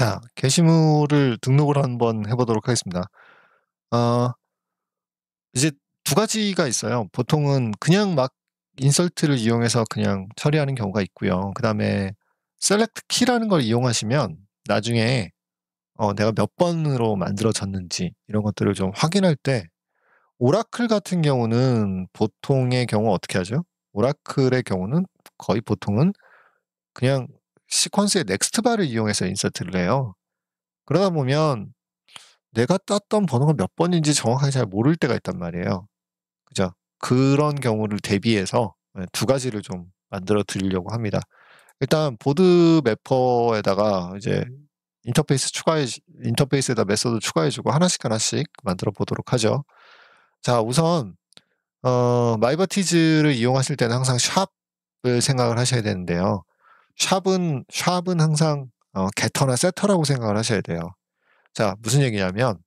자, 게시물을 등록을 한번 해 보도록 하겠습니다. 어 이제 두 가지가 있어요. 보통은 그냥 막 인설트를 이용해서 그냥 처리하는 경우가 있고요. 그다음에 셀렉트 키라는 걸 이용하시면 나중에 내가 몇 번으로 만들어졌는지 이런 것들을 좀 확인할 때 오라클 같은 경우는 보통의 경우 어떻게 하죠? 오라클의 경우는 거의 보통은 그냥 시퀀스의 넥스트 바를 이용해서 인서트를 해요. 그러다 보면 내가 땄던 번호가 몇 번인지 정확하게 잘 모를 때가 있단 말이에요. 그죠? 그런 경우를 대비해서 두 가지를 좀 만들어 드리려고 합니다. 일단 보드 매퍼에다가 이제 인터페이스에다 메소드 추가해 주고 하나씩 하나씩 만들어 보도록 하죠. 자, 우선 마이버티즈를 이용하실 때는 항상 샵을 생각을 하셔야 되는데요. 샵은 항상 게터나 세터라고 생각을 하셔야 돼요. 자, 무슨 얘기냐면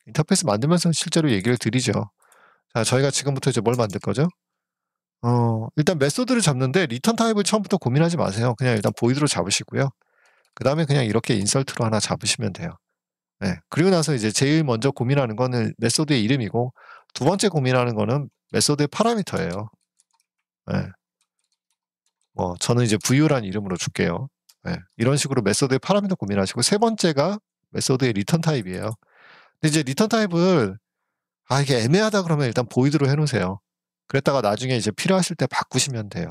인터페이스 만들면서 실제로 얘기를 드리죠. 자, 저희가 지금부터 이제 뭘 만들 거죠? 일단 메소드를 잡는데 리턴 타입을 처음부터 고민하지 마세요. 그냥 일단 보이드로 잡으시고요. 그다음에 그냥 이렇게 인설트로 하나 잡으시면 돼요. 네. 그리고 나서 이제 제일 먼저 고민하는 거는 메소드의 이름이고 두 번째 고민하는 거는 메소드의 파라미터예요. 네. 저는 이제 VU라는 이름으로 줄게요. 네. 이런 식으로 메소드의 파라미터 고민하시고 세 번째가 메소드의 리턴 타입이에요. 근데 이제 리턴 타입을 이게 애매하다 그러면 일단 보이드로 해 놓으세요. 그랬다가 나중에 이제 필요하실 때 바꾸시면 돼요.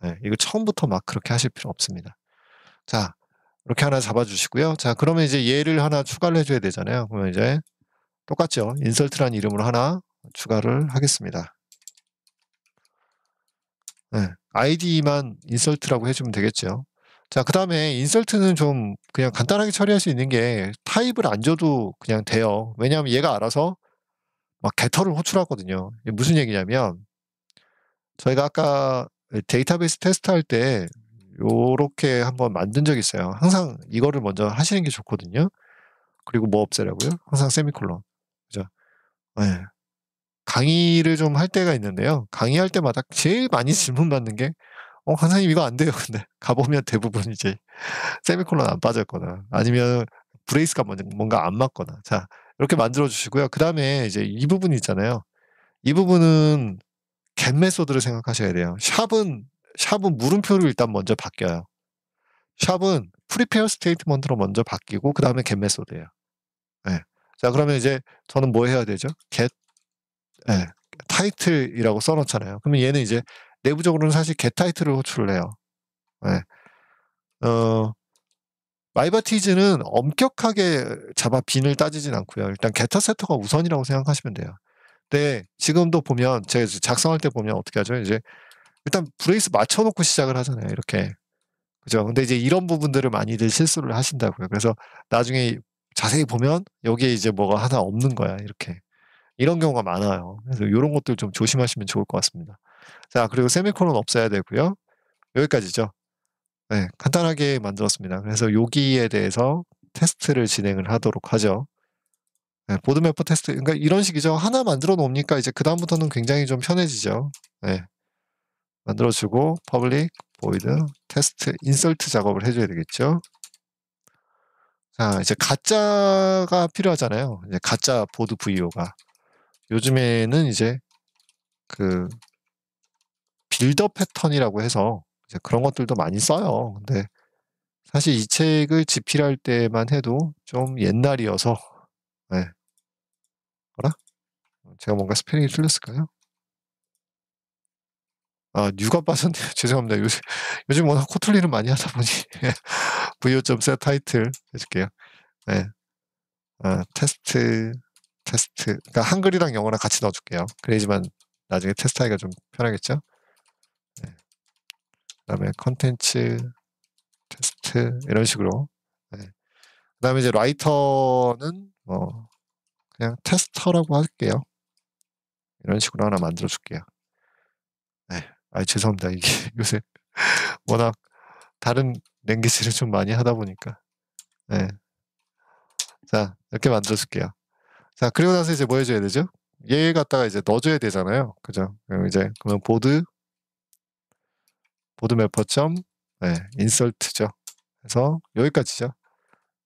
네. 이거 처음부터 막 그렇게 하실 필요 없습니다. 자, 이렇게 하나 잡아 주시고요. 자, 그러면 이제 얘를 하나 추가를 해 줘야 되잖아요. 그러면 이제 똑같죠. 인설트라는 이름으로 하나 추가를 하겠습니다. 네. 아이디만 인설트라고 해 주면 되겠죠. 자, 그다음에 인설트는 좀 그냥 간단하게 처리할 수 있는 게 타입을 안 줘도 그냥 돼요. 왜냐하면 얘가 알아서 막 게터를 호출하거든요. 이게 무슨 얘기냐면 저희가 아까 데이터베이스 테스트할 때 요렇게 한번 만든 적이 있어요. 항상 이거를 먼저 하시는 게 좋거든요. 그리고 뭐 없애라고요? 항상 세미콜론. 그죠? 예. 강의를 좀 할 때가 있는데요. 강의할 때마다 제일 많이 질문받는 게 강사님 이거 안 돼요." 근데 가 보면 대부분 이제 세미콜론 안 빠졌거나 아니면 브레이스가 뭔가 안 맞거나. 자, 이렇게 만들어 주시고요. 그다음에 이제 이 부분 있잖아요. 이 부분은 get 메소드를 생각하셔야 돼요. 샵은 물음표로 일단 먼저 바뀌어요. 샵은 프리페어 스테이트먼트로 먼저 바뀌고 그다음에 get 메소드예요. 예. 자, 그러면 이제 저는 뭐 해야 되죠? get 예. 타이틀이라고 써 놓잖아요. 그러면 얘는 이제 내부적으로는 사실 get 타이틀을 호출을 해요. 예. 마이버티즈는 엄격하게 잡아 빈을 따지진 않고요. 일단 getter setter가 우선이라고 생각하시면 돼요. 근데 지금도 보면 제가 이제 작성할 때 보면 어떻게 하죠? 이제 일단 브레이스 맞춰 놓고 시작을 하잖아요, 이렇게. 그죠? 근데 이제 이런 부분들을 많이들 실수를 하신다고요. 그래서 나중에 자세히 보면 여기에 이제 뭐가 하나 없는 거야, 이렇게. 이런 경우가 많아요. 그래서 요런 것들 좀 조심하시면 좋을 것 같습니다. 자, 그리고 세미콜론 없애야 되고요. 여기까지죠. 네. 간단하게 만들었습니다. 그래서 여기에 대해서 테스트를 진행을 하도록 하죠. 네. 보드매퍼 테스트 그러니까 이런 식이죠. 하나 만들어 놓으니까 이제 그다음부터는 굉장히 좀 편해지죠. 네. 만들어 주고 public void test insert 작업을 해 줘야 되겠죠. 자, 이제 가짜가 필요하잖아요. 이제 가짜 보드 VO가. 요즘에는 이제 그 빌더 패턴이라고 해서 이제 그런 것들도 많이 써요. 근데 사실 이 책을 집필할 때만 해도 좀 옛날이어서 네. 어라? 제가 뭔가 스펠링이 틀렸을까요? 뉴가 빠졌네요. 죄송합니다. 요즘 워낙 코틀린을 많이 하다 보니 VO.set 타이틀 해 줄게요. 네. 테스트 그러니까 한글이랑 영어랑 같이 넣어 줄게요. 그래야지만 나중에 테스트하기가 좀 편하겠죠? 네. 그다음에 콘텐츠 테스트 이런 식으로. 네. 그다음에 이제 라이터는 그냥 테스터라고 할게요. 이런 식으로 하나 만들어 줄게요. 네. 죄송합니다. 이게 요새 워낙 다른 랭귀지를 좀 많이 하다 보니까. 네. 자, 이렇게 만들어 줄게요. 자, 그리고 나서 이제 뭐 해 줘야 되죠? 얘 갖다가 이제 넣어 줘야 되잖아요. 그죠? 그럼 이제 그러면 보드 매퍼 점 insert죠. 그래서 여기까지죠.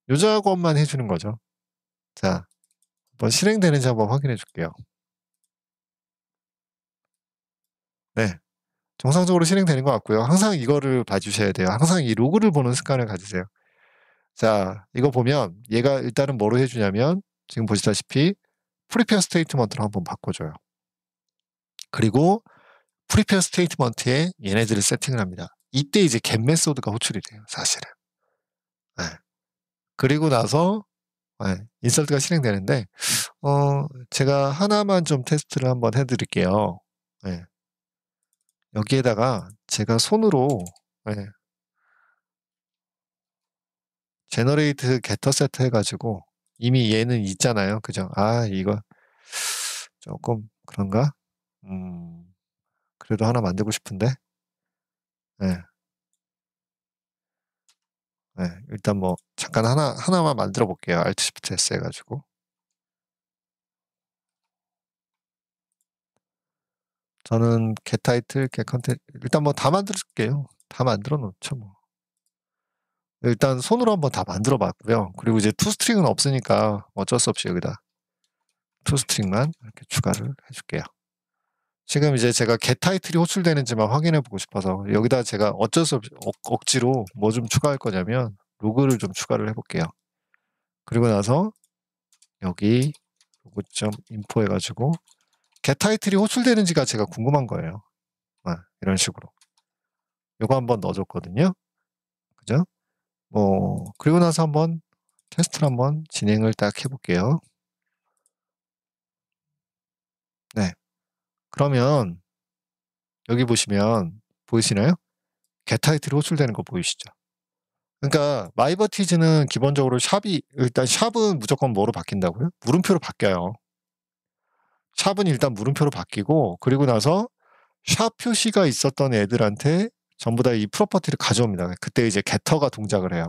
요 작업만 해주는 거죠. 자, 한번 실행되는지 한번 확인해 줄게요. 네. 정상적으로 실행되는 것 같고요. 항상 이거를 봐주셔야 돼요. 항상 이 로그를 보는 습관을 가지세요. 자, 이거 보면 얘가 일단은 뭐로 해주냐면 지금 보시다시피 프리페어 스테이트먼트로 한번 바꿔줘요. 그리고 프리페어 스테이트먼트에 얘네들을 세팅을 합니다. 이때 이제 get 메소드가 호출이 돼요. 사실은. 네. 그리고 나서 인설트가 실행되는데 제가 하나만 좀 테스트를 한번 해드릴게요. 네. 여기에다가 제가 손으로 제너레이트 게터 세트 해가지고 이미 얘는 있잖아요. 그죠? 아, 이거 조금 그런가? 그래도 하나 만들고 싶은데. 네. 일단 뭐 잠깐 하나만 만들어 볼게요. Alt Shift S 해가지고. 저는 get title, get content 일단 뭐 다 만들게요. 다 만들어 놓죠 뭐. 일단 손으로 한번 다 만들어 봤고요. 그리고 이제 toString은 없으니까 어쩔 수 없이 여기다 toString만 이렇게 추가를 해줄게요. 지금 이제 제가 get title이 호출되는지만 확인해 보고 싶어서 여기다 제가 어쩔 수 없이 억지로 뭐 좀 추가할 거냐면 로그를 좀 추가를 해볼게요. 그리고 나서 여기 로그.info 해가지고 get title이 호출되는지가 제가 궁금한 거예요. 이런 식으로. 요거 한번 넣어줬거든요. 그죠? 그리고 나서 한번 테스트를 한번 진행을 딱 해볼게요. 네. 그러면 여기 보시면 보이시나요? get title이 호출되는 거 보이시죠? 그러니까 마이버티즈는 기본적으로 일단 샵은 무조건 뭐로 바뀐다고요? 물음표로 바뀌어요. 샵은 일단 물음표로 바뀌고 그리고 나서 샵 표시가 있었던 애들한테 전부 다 이 프로퍼티를 가져옵니다. 그때 이제 getter가 동작을 해요.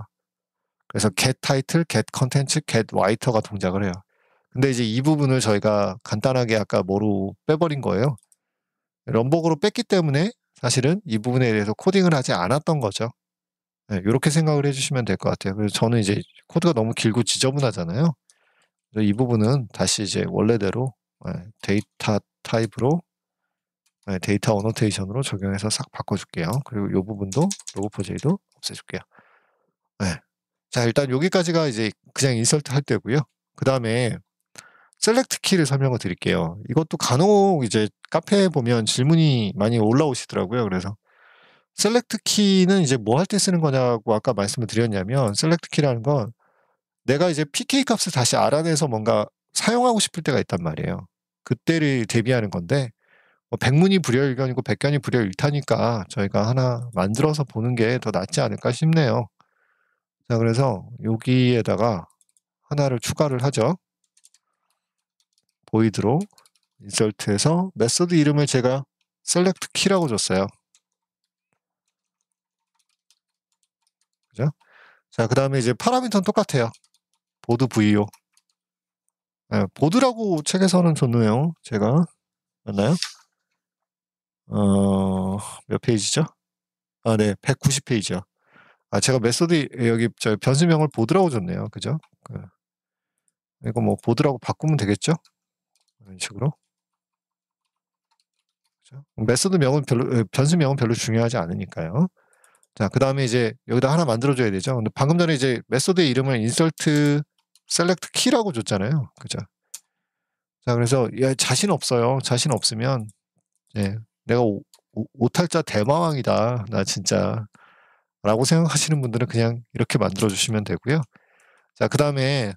그래서 get title, get content, get writer가 동작을 해요. 근데 이제 이 부분을 저희가 간단하게 아까 뭐로 빼버린 거예요. 럼버그로 뺐기 때문에 사실은 이 부분에 대해서 코딩을 하지 않았던 거죠. 이렇게 생각을 해주시면 될 것 같아요. 그래서 저는 이제 코드가 너무 길고 지저분하잖아요. 그래서 이 부분은 다시 이제 원래대로 데이터 타입으로 데이터 어노테이션으로 적용해서 싹 바꿔줄게요. 그리고 이 부분도 로그포제이도 없애줄게요. 자, 일단 여기까지가 이제 그냥 인설트 할 때고요. 그 다음에 셀렉트 키를 설명을 드릴게요. 이것도 간혹 이제 카페에 보면 질문이 많이 올라오시더라고요. 그래서 셀렉트 키는 이제 뭐 할 때 쓰는 거냐고 아까 말씀을 드렸냐면 셀렉트 키라는 건 내가 이제 PK 값을 다시 알아내서 뭔가 사용하고 싶을 때가 있단 말이에요. 그때를 대비하는 건데 백문이 불여일견이고 백견이 불여일타니까 저희가 하나 만들어서 보는 게 더 낫지 않을까 싶네요. 자, 그래서 여기에다가 하나를 추가를 하죠. 보이드로 인설트에서 메소드 이름을 제가 셀렉트 키라고 줬어요. 그죠? 자, 그 다음에 이제 파라미터는 똑같아요. 보드 VO. 보드라고 책에서는 줬네요. 제가. 맞나요? 몇 페이지죠? 네, 190페이지요. 제가 메소드 여기 변수명을 보드라고 줬네요. 그죠? 이거 뭐 보드라고 바꾸면 되겠죠? 이런 식으로. 그죠? 메소드명은 변수명은 별로 중요하지 않으니까요. 자, 그 다음에 이제 여기다 하나 만들어줘야 되죠. 근데 방금 전에 이제 메소드의 이름을 insert select key라고 줬잖아요. 그죠? 자, 그래서 자신 없어요. 자신 없으면 내가 오탈자 대마왕이다. 나 진짜. 라고 생각하시는 분들은 그냥 이렇게 만들어 주시면 되고요. 자, 그 다음에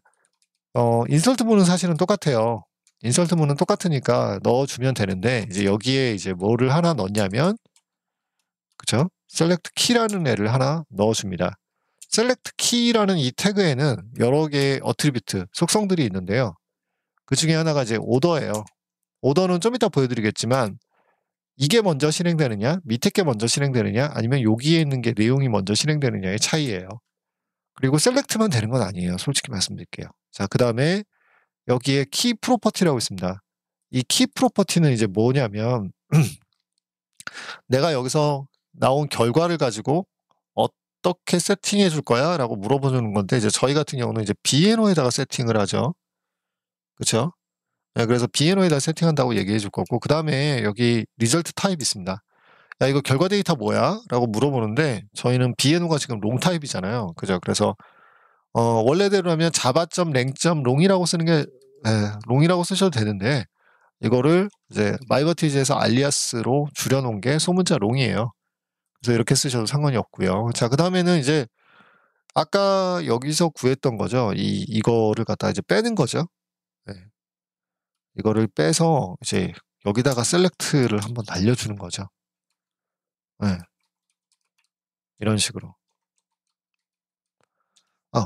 인설트 문은 사실은 똑같아요. 인설트 문은 똑같으니까 넣어주면 되는데 이제 여기에 이제 뭐를 하나 넣냐면 그쵸? select key라는 애를 하나 넣어줍니다. select key라는 이 태그에는 여러 개의 어트리뷰트, 속성들이 있는데요. 그 중에 하나가 이제 오더예요. 오더는 좀 이따 보여드리겠지만 이게 먼저 실행되느냐, 밑에 게 먼저 실행되느냐, 아니면 여기에 있는 게 내용이 먼저 실행되느냐의 차이예요. 그리고 select만 되는 건 아니에요. 솔직히 말씀드릴게요. 자, 그 다음에 여기에 key property라고 있습니다. 이 key property는 이제 뭐냐면 내가 여기서 나온 결과를 가지고 어떻게 세팅해 줄 거야?"라고 물어보는 건데 이제 저희 같은 경우는 이제 비에노에다가 세팅을 하죠. 그쵸? 예 그래서 비에노에다 세팅한다고 얘기해 줄 거고 그다음에 여기 리절트 타입이 있습니다. "야 이거 결과 데이터 뭐야?"라고 물어보는데 저희는 비에노가 지금 롱 타입이잖아요. 그죠? 그래서 원래대로라면 java.lang.long이라고 쓰는 게 예 롱이라고 쓰셔도 되는데 이거를 이제 마이버티지에서 알리아스로 줄여 놓은 게 소문자 롱이에요. 그래서 이렇게 쓰셔도 상관이 없고요. 자 그다음에는 이제 아까 여기서 구했던 거죠. 이거를 갖다가 이제 빼는 거죠. 네. 이거를 빼서 이제 여기다가 셀렉트를 한번 날려주는 거죠. 네. 이런 식으로.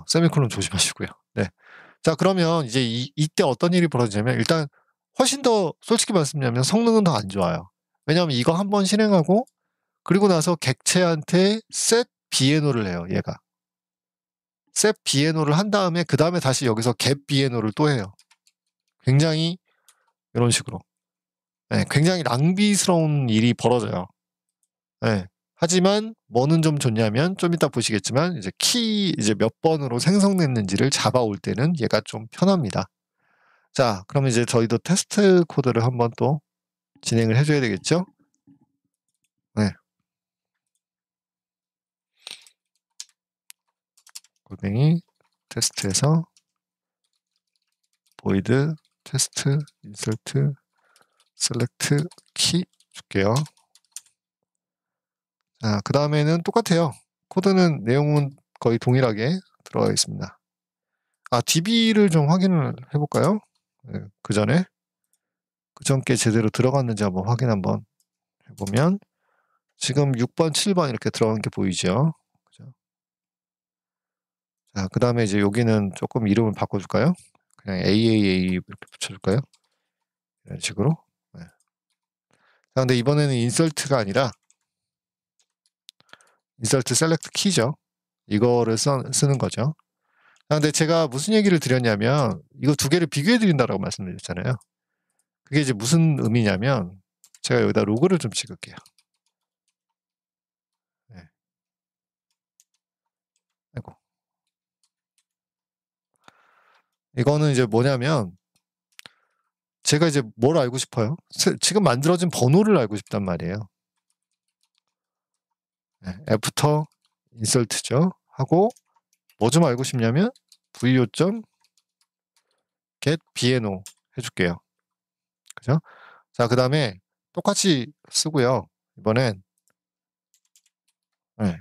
세미콜론 조심하시고요. 네. 자 그러면 이제 이때 어떤 일이 벌어지냐면 일단 훨씬 더 솔직히 말씀드리면 성능은 더 안 좋아요. 왜냐하면 이거 한번 실행하고 그리고 나서 객체한테 set 비에노를 해요, 얘가. set 비에노를 한 다음에 그다음에 다시 여기서 get 비에노를 또 해요. 굉장히 이런 식으로. 예 굉장히 낭비스러운 일이 벌어져요. 예. 하지만 뭐는 좀 좋냐면 좀 이따 보시겠지만 이제 이제 몇 번으로 생성됐는지를 잡아올 때는 얘가 좀 편합니다. 자 그러면 이제 저희도 테스트 코드를 한번 또 진행을 해 줘야 되겠죠? 네. 골뱅이 테스트에서 void test insert select key 줄게요. 자 그다음에는 똑같아요. 코드는 내용은 거의 동일하게 들어가 있습니다. DB를 좀 확인을 해 볼까요? 네, 그전에 그전께 제대로 들어갔는지 한번 확인 한번 해 보면 지금 6번, 7번 이렇게 들어간 게 보이죠? 그죠? 자 그다음에 이제 여기는 쪼끔 이름을 바꿔 줄까요? 그냥 AAA 이렇게 붙여 줄까요? 이런 식으로. 네. 자 근데 이번에는 인설트가 아니라 insert select key죠. 이거를 쓰는 거죠. 근데 제가 무슨 얘기를 드렸냐면 이거 두 개를 비교해 드린다라고 말씀드렸잖아요. 그게 이제 무슨 의미냐면 제가 여기다 로그를 좀 찍을게요. 네. 아이고. 이거는 이제 뭐냐면 제가 이제 뭘 알고 싶어요? 지금 만들어진 번호를 알고 싶단 말이에요. 네. 애프터 인설트죠. 하고 뭐 좀 알고 싶냐면 vo. get bno 해 줄게요. 그죠? 자 그다음에 똑같이 쓰고요. 이번엔 네.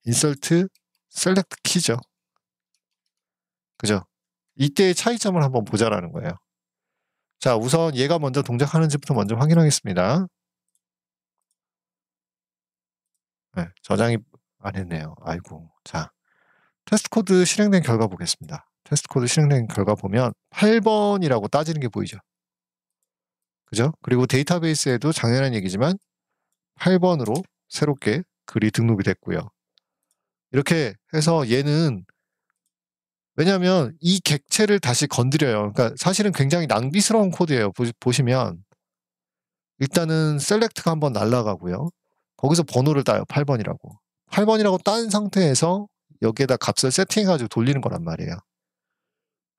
insert select key죠. 그죠? 이때의 차이점을 한번 보자라는 거예요. 자 우선 얘가 먼저 동작하는지부터 먼저 확인하겠습니다. 네. 저장이 안 했네요. 아이고. 자 테스트 코드 실행된 결과 보겠습니다. 테스트 코드 실행된 결과 보면 8번이라고 따지는 게 보이죠? 그죠? 그리고 데이터베이스에도 당연한 얘기지만 8번으로 새롭게 글이 등록이 됐고요. 이렇게 해서 얘는 왜냐하면 이 객체를 다시 건드려요. 그러니까 사실은 굉장히 낭비스러운 코드예요. 보시면 일단은 셀렉트가 한번 날아가고요. 거기서 번호를 따요. 8번이라고. 8번이라고 딴 상태에서 여기에다 값을 세팅해 가지고 돌리는 거란 말이에요.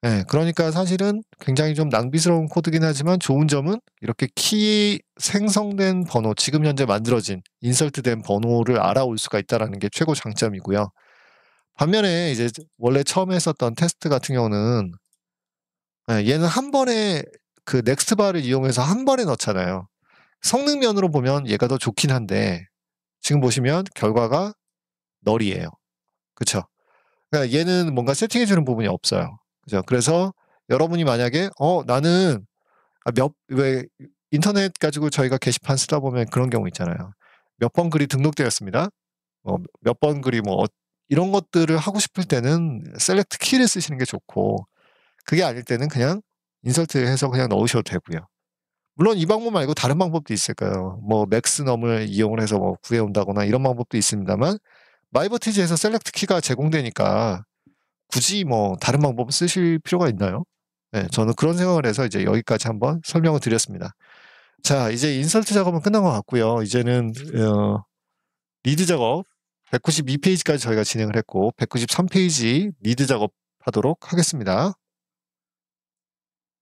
예. 그러니까 사실은 굉장히 좀 낭비스러운 코드긴 하지만 좋은 점은 이렇게 키 생성된 번호 지금 현재 만들어진 인설트된 번호를 알아올 수가 있다라는 게 최고 장점이고요. 반면에 이제 원래 처음에 했었던 테스트 같은 경우는 얘는 한 번에 그 넥스트 바를 이용해서 한 번에 넣잖아요. 성능 면으로 보면 얘가 더 좋긴 한데 지금 보시면 결과가 널이에요. 그쵸? 그러니까 얘는 뭔가 세팅해 주는 부분이 없어요. 그죠? 그래서 여러분이 만약에 나는 왜 인터넷 가지고 저희가 게시판 쓰다 보면 그런 경우 있잖아요. 몇 번 글이 등록되었습니다. 몇 번 글이 이런 것들을 하고 싶을 때는 셀렉트 키를 쓰시는 게 좋고 그게 아닐 때는 그냥 인설트해서 그냥 넣으셔도 되고요. 물론 이 방법 말고 다른 방법도 있을 거예요. 맥스넘을 이용을 해서 구해 온다거나 이런 방법도 있습니다만 마이버티지에서 셀렉트 키가 제공되니까 굳이 다른 방법을 쓰실 필요가 있나요? 네, 저는 그런 생각을 해서 이제 여기까지 한번 설명을 드렸습니다. 자, 이제 인설트 작업은 끝난 것 같고요. 이제는 리드 작업 192페이지까지 저희가 진행을 했고 193페이지 미드 작업하도록 하겠습니다.